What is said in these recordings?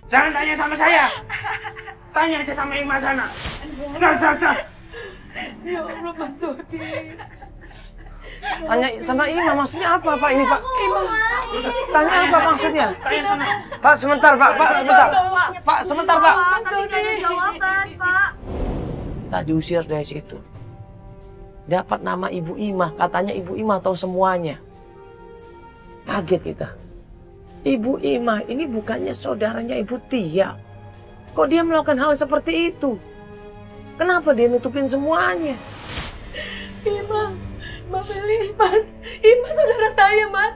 Jangan tanya sama saya. Tanya aja sama Ima sana. Dah. Ya Allah, Mas Dodi. Tanya sama Ima, maksudnya apa Pak ini Pak? Ima. Tanya apa maksudnya? Tanya sana. Pak sebentar Pak, sebentar. Pak sebentar Pak. Tapi gak ada jawaban, Pak. Kita diusir dari situ. Dapat nama Ibu Ima, katanya Ibu Ima tahu semuanya. Kaget kita. Ibu Ima ini bukannya saudaranya Ibu Tia. Kok dia melakukan hal seperti itu? Kenapa dia nutupin semuanya? Ima, Mbak Meli, Mas. Ima saudara saya, Mas.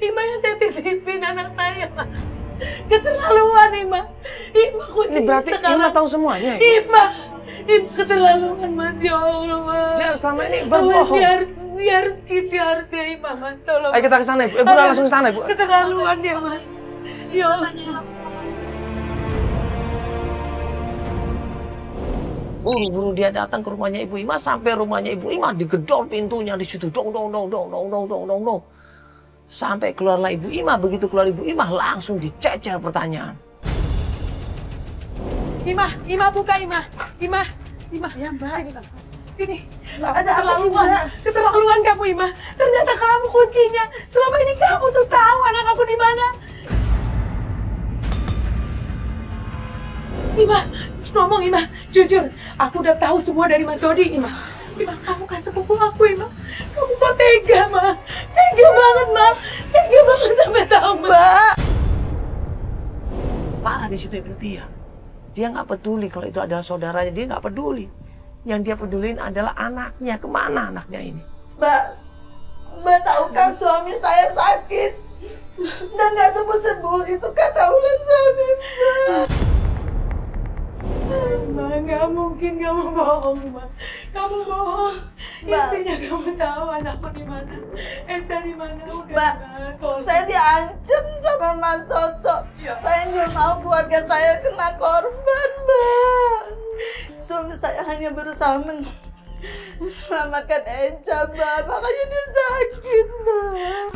Ima yang saya titipin anak saya, Mas. Keterlaluan, Ima. Ima kok Ini berarti Ima tahu semuanya? Ima keterlaluan, Mas. Ya Allah, Mas. Dia selama ini berbohong. Dia harus ke Ima, Mas. Tolong. Ayo kita ke sana, Ibu. Ibu langsung ke sana, Ibu. Keterlaluan dia, Mas. Ya Allah. Buru-buru dia datang ke rumahnya Ibu Ima, sampai rumahnya Ibu Ima digedor pintunya di situ, dong. Sampai keluarlah Ibu Ima, begitu keluar Ibu Ima langsung dicecer pertanyaan. Ima buka, Ima. Ya, Mbak. Sini. Ada apa sih, Mbak? Keterlaluan kamu, Ima. Ternyata kamu kuncinya. Selama ini kamu tuh tahu anak aku di mana. Ima, ngomong Ima. Jujur, aku udah tahu semua dari Mas Dodi, Ima. Ima, kamu kan sepupu aku, Ima. Kamu kok tega, Ma? Tega banget, Ma. Tega banget sampai tahu, Mbak. Parah di situ Ibu Tia. Dia nggak peduli kalau itu adalah saudaranya, dia nggak peduli. Yang dia pedulin adalah anaknya. Kemana anaknya ini? Mbak tahu kan suami saya sakit dan nggak sembuh-sembuh, itu karena ulah suami, Mbak. Ma, nggak mungkin kamu bohong, Ma. Kamu bohong. Mbak. Intinya kamu tahu anakku di mana. Eta di mana udah. Mbak, saya diancam sama Mas Toto. Saya nggak mau keluarga saya kena korban, Mbak. Suami saya hanya berusaha menyelamatkan Eja, Mbak. Makanya dia sakit, Mbak.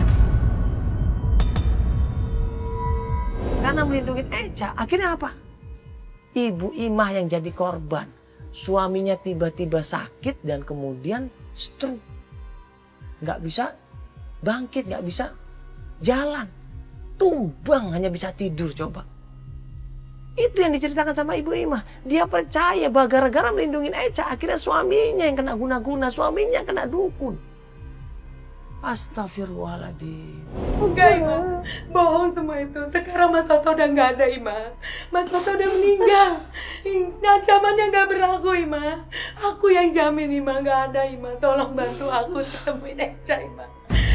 Karena melindungi Eja, akhirnya apa? Ibu Ima yang jadi korban. Suaminya tiba-tiba sakit dan kemudian stroke. Nggak bisa bangkit, nggak bisa jalan. Tumbang, hanya bisa tidur coba. Itu yang diceritakan sama Ibu Ima. Dia percaya bahwa gara-gara melindungi Eja, akhirnya suaminya yang kena guna-guna, suaminya yang kena dukun. Astagfirullahaladzim. Enggak, Ima. Bohong semua itu. Sekarang Mas Toto udah nggak ada, Ima. Mas Toto udah meninggal. Ancamannya nggak berlaku, Ima. Aku yang jamin, Ima. Nggak ada, Ima. Tolong bantu aku ketemuin Eja, Ima.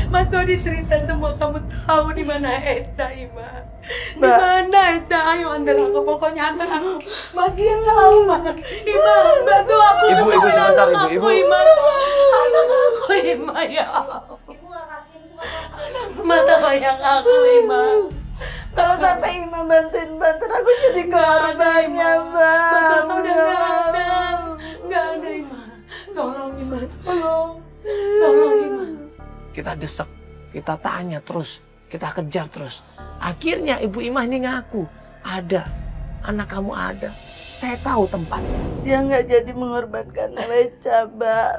Mas Dodi cerita semua, kamu tahu di mana Eja, Ima. Di mana Eja? Ayo antar aku, pokoknya antar aku. Mas dia tahu, Mas. Ima, bantu aku. Ibu sebentar, Ibu. Ima. Anak aku, Ima, ya Allah. Anak semata bayang aku, Ima. Kalau sampai Ima bantuin aku jadi korbannya, Mbak. Mas Toto udah nggak ada, Ima. Tolong, Ima, tolong, Ima. Kita desek, kita tanya terus, kita kejar terus. Akhirnya Ibu Ima ini ngaku, ada, anak kamu ada. Saya tahu tempatnya. Dia nggak jadi mengorbankan Eja, Mbak.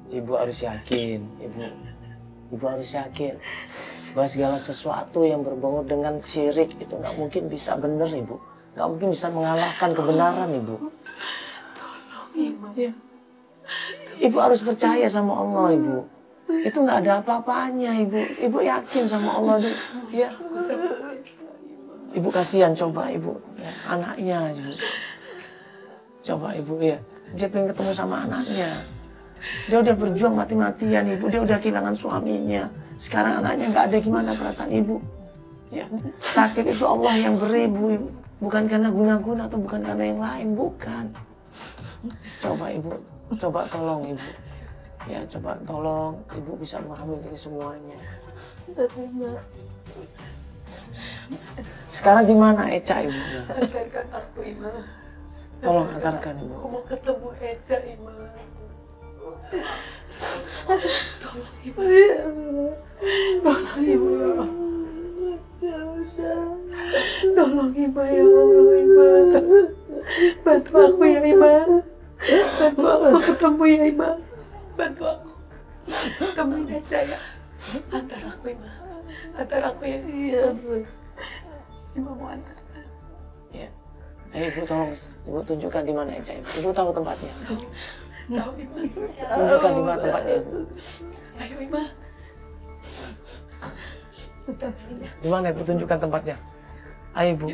Ibu harus yakin, Ibu harus yakin bahwa segala sesuatu yang berbau dengan syirik itu nggak mungkin bisa benar, Ibu. Nggak mungkin bisa mengalahkan kebenaran, Ibu. Tolong, Ima. Ya. Ibu harus percaya sama Allah, Ibu. Itu nggak ada apa-apanya, Ibu. Ibu yakin sama Allah, ya. Ibu kasihan, coba Ibu, ya, anaknya, Ibu. Coba Ibu, ya. Dia pengen ketemu sama anaknya. Dia udah berjuang mati-matian, Ibu. Dia udah kehilangan suaminya. Sekarang anaknya nggak ada, gimana perasaan Ibu? Ya. Sakit itu Allah yang beri, Ibu. Bukan karena guna-guna atau bukan karena yang lain, bukan. Coba Ibu, coba tolong Ibu. Ya, coba tolong Ibu bisa memahami ini semuanya. Tapi, Mbak, sekarang di mana Eja, Ibu? Antarkan aku, Ima. Tolong antarkan, Ibu. Aku mau ketemu Eja, Ima. Ibu. Tolong Ibu ya Allah. Tolong Ibu ya Allah, Ibu. Bantu aku ya Ibu. Bantu aku ketemu ya Ibu. Bantu aku. Temuin aja ya. Antar aku Ibu. Antar aku ya. Iya. Ibu mau antar. Ya. Ibu tolong, Ibu tunjukkan di mana Eca. Ibu tahu tempatnya. Tahu Ibu. Tunjukkan di mana tempatnya Ibu. Ayo Ibu. Di mana Ibu? Tunjukkan tempatnya. Ayo Ibu.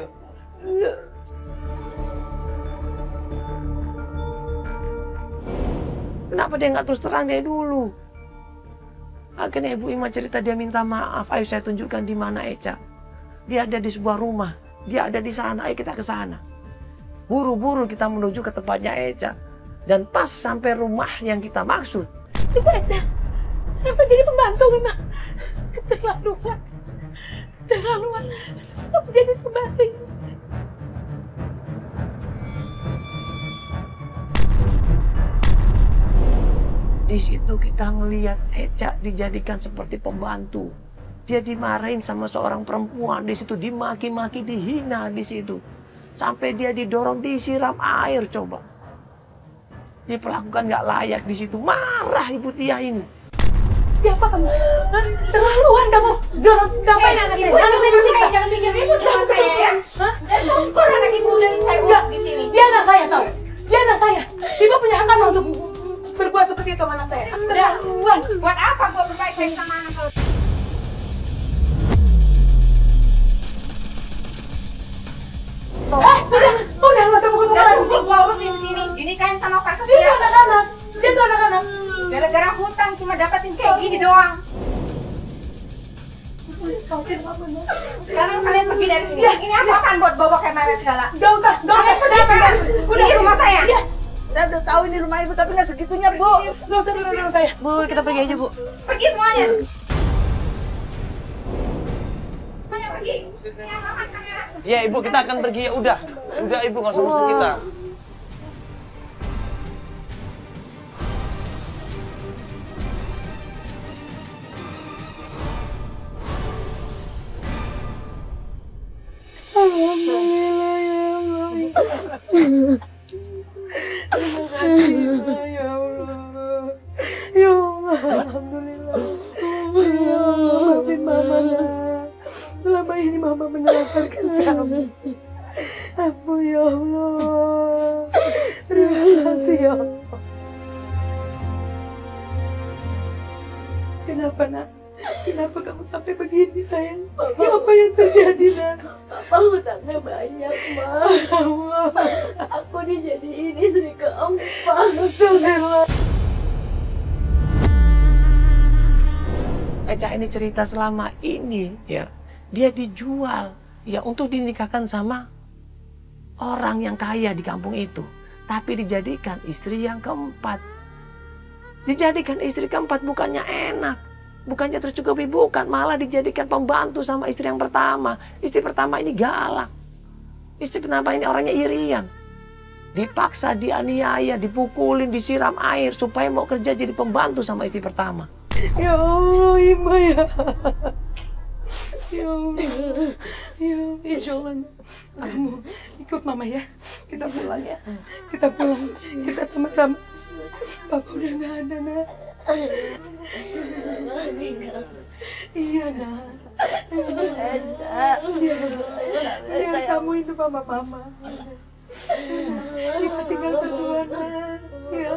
Kenapa dia nggak terus terang dari dulu? Akhirnya Ibu Ima cerita dia minta maaf. Ayo saya tunjukkan di mana Eca. Dia ada di sebuah rumah. Dia ada di sana. Ayo kita ke sana. Buru-buru kita menuju ke tempatnya Eca. Dan pas sampai rumah yang kita maksud. Ibu Eca. Rasa jadi pembantu Ima. Keterlaluan. Keterlaluan. Kamu jadi pembantu Ibu. Di situ kita ngelihat Eca dijadikan seperti pembantu. Dia dimarahin sama seorang perempuan di situ, dimaki-maki, dihina di situ. Sampai dia didorong, disiram air coba. Diperlakukan nggak layak di situ. Marah Ibu Tia ini. Siapa kamu? Terlaluan kamu. Dorong ngapain anak saya? Anak saya disiksa. Jangan pikir ribut dengan saya ya. Dan sempur anak ibu dari saya buat di sini. Dia anak saya tahu. Dia anak saya. Ibu punya hak untuk berbuat seperti itu sama anak saya. Terlaluan. Buat apa gua berbaik-baik sama anak lu? Udah nggak usah pukul-pukul. Udah cukup gua urusin di sini. Dinikahin sama Pak Dia tuh Setia. anak-anak. Dia tuh anak-anak. Gara-gara hutang cuma dapetin kayak gini doang. Sekarang kalian pergi dari sini. Ini apaan buat bawa kamera segala? Gak usah. Udah di rumah saya. Saya udah tahu ini rumah ibu, tapi nggak segitunya, Bu. Gak usah dengan saya. Bu, kita pergi aja, Bu. Pergi semuanya. Semuanya pergi. Ya Ibu, kita akan pergi. Ya udah Ibu, nggak usah ngurusin kita. Alhamdulillah ya Allah. Terima kasih ya Allah. Ya Allah, alhamdulillah. Ya Allah, maafin Mama lah. Selama ini Mama menelantarkan kamu. Ampun ya Allah. Terima kasih ya Allah. Kenapa nak? Kenapa kamu sampai begini sayang? Ya, apa yang terjadi nak? Papa hutangnya banyak, Ma. Aku dijadiin istri keempat. Astagfirullah. Eca ini cerita selama ini ya dia dijual ya untuk dinikahkan sama orang yang kaya di kampung itu, tapi dijadikan istri yang keempat. Dijadikan istri keempat bukannya enak, bukannya tercukupi, bukan, malah dijadikan pembantu sama istri yang pertama. Istri pertama ini galak, istri pertama ini orangnya irian, dipaksa, dianiaya, dipukulin, disiram air supaya mau kerja jadi pembantu sama istri pertama. Ya Allah, Ibu ya. Ya Allah. Ya, insya Allah kamu ikut Mama ya. Kita pulang ya. Kita pulang. Kita sama-sama. Papa udah nggak ada, nak. Iya, nak. Biar kamu hidup sama Mama. Kita tinggal berdua, nak. Ya.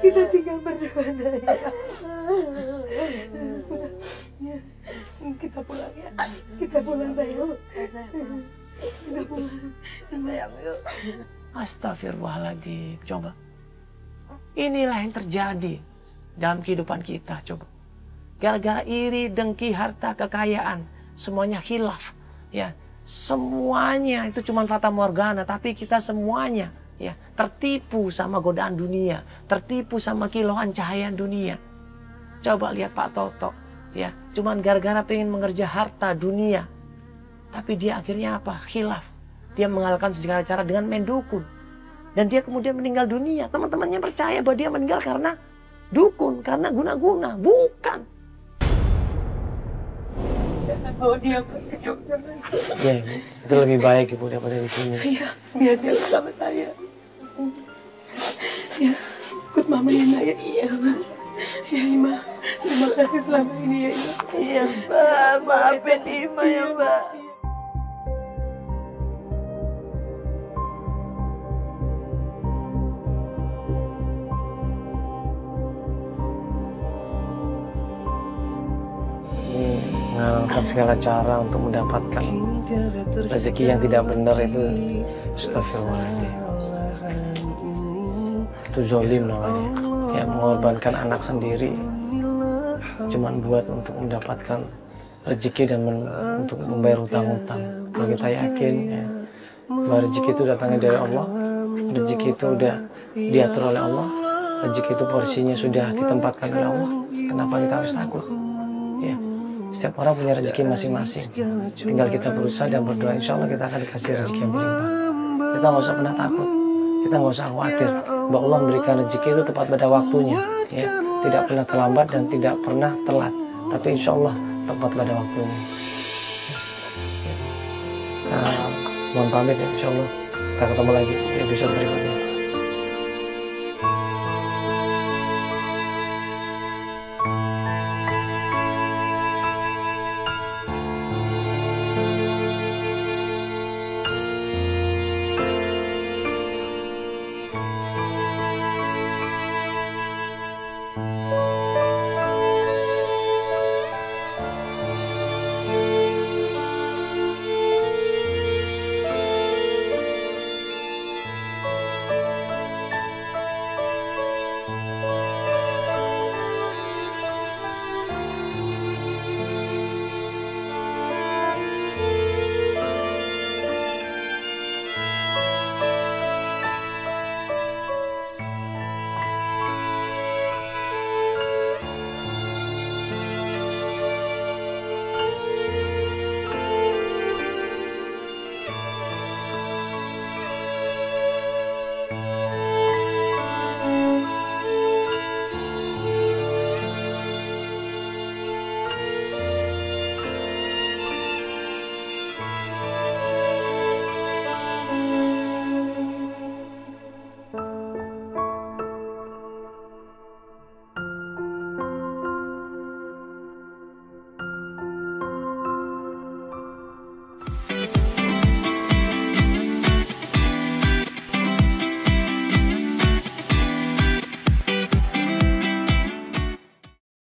Kita tinggal berdua, nak. Ya. Kita pulang ya. Kita pulang sayang. Kita pulang. Sayang yuk. Astagfirullahaladzim. Coba. Inilah yang terjadi dalam kehidupan kita. Coba. Gara-gara iri, dengki, harta, kekayaan. Semuanya khilaf. Ya. Semuanya itu cuma fata morgana. Tapi kita semuanya ya tertipu sama godaan dunia. Tertipu sama kiloan cahaya dunia. Coba lihat Pak Toto. Ya, cuman gara-gara pengen mengerja harta dunia. Tapi dia akhirnya apa? Khilaf. Dia mengalahkan segala cara dengan main dukun. Dan dia kemudian meninggal dunia. Teman-temannya percaya bahwa dia meninggal karena dukun karena guna-guna, bukan. Saya bawa dia ke dokter. Ya, Ibu. Itu lebih baik Ibu daripada di sini. Iya, biar dia bersama saya. Ya, ikut Mama Ima ya. Iya, Ma. Ya, Ima. Terima kasih selama ini ya, Ima. Iya, Mbak. Maafin Ima ya, Mbak. Menghalalkan segala cara untuk mendapatkan rezeki yang tidak benar itu, astagfirullahaladzim, itu zolim namanya. Ya, mengorbankan anak sendiri cuman buat untuk mendapatkan rezeki dan untuk membayar hutang-hutang. Kalau kita yakin ya, bahwa rezeki itu datangnya dari Allah, rezeki itu udah diatur oleh Allah, rezeki itu porsinya sudah ditempatkan oleh Allah, kenapa kita harus takut? Ya, setiap orang punya rezeki masing-masing. Tinggal kita berusaha dan berdoa, insya Allah kita akan dikasih rezeki yang berlimpah. Kita nggak usah pernah takut, kita nggak usah khawatir bahwa Allah memberikan rezeki itu tepat pada waktunya. Ya, tidak pernah terlambat dan tidak pernah telat, tapi insya Allah tepat pada waktunya. Mohon pamit ya, insya Allah kita ketemu lagi di episode berikutnya.